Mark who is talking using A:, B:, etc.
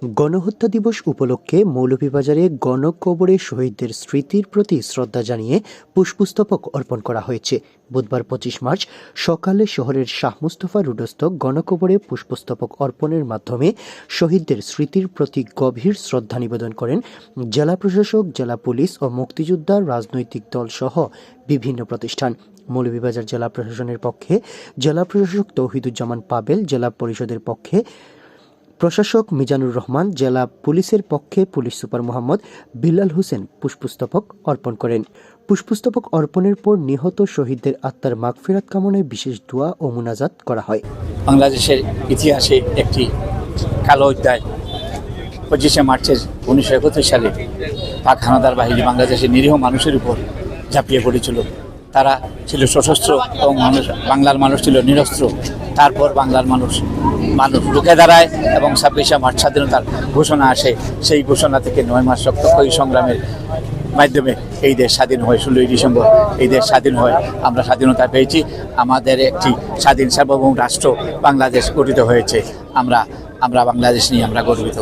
A: গণহত্যা দিবস উপলক্ষে মৌলভীবাজারে গণকবরে শহীদদের স্মৃতির প্রতি শ্রদ্ধা জানিয়ে পুষ্পস্তবক অর্পণ করা হয়েছে। বুধবার ২৫ মার্চ সকালে শহরের শাহ মুস্তফা রোডস্থ গণকবরে পুষ্পস্তবক অর্পণের মাধ্যমে শহীদদের স্মৃতির প্রতি গভীর শ্রদ্ধা নিবেদন করেন জেলা প্রশাসক, জেলা পুলিশ ও মুক্তিযোদ্ধা রাজনৈতিক দল সহ বিভিন্ন প্রতিষ্ঠান। মৌলভীবাজার জেলা প্রশাসনের পক্ষে জেলা প্রশাসক তৌহিদুজ্জামান পাবেল, জেলা পরিষদের পক্ষে প্রশাসক মিজানুর রহমান, জেলা পুলিশের পক্ষে পুলিশ সুপার মোহাম্মদ বিল্লাল হোসেন পুষ্পস্তবক অর্পণ করেন। পুষ্পস্তবক অর্পণের পর নিহত শহীদদের আত্মার মাগফিরাত কামনায় বিশেষ দোয়া ও মুনাজাত করা হয়।
B: বাংলাদেশের ইতিহাসে একটি কালো অধ্যায় 25শে মার্চের 1971 সালে পাক হানাদার বাহিনী বাংলাদেশের নিরীহ মানুষের উপর ঝাঁপিয়ে পড়েছিল। তারা ছিল সশস্ত্র এবং বাংলার মানুষ ছিল নিরস্ত্র। তারপর বাংলার মানুষ রুখে দাঁড়ায় এবং 26শে মার্চ স্বাধীনতার ঘোষণা আসে। সেই ঘোষণা থেকে 9 মাস রক্তক্ষয়ী সংগ্রামের মাধ্যমে এই দেশ স্বাধীন হয়। 16ই ডিসেম্বর এই দেশ স্বাধীন হয়। আমরা স্বাধীনতা পেয়েছি। আমাদের একটি স্বাধীন সার্বভৌম রাষ্ট্র বাংলাদেশ গঠিত হয়েছে। আমরা বাংলাদেশ নিয়ে আমরা গর্বিত।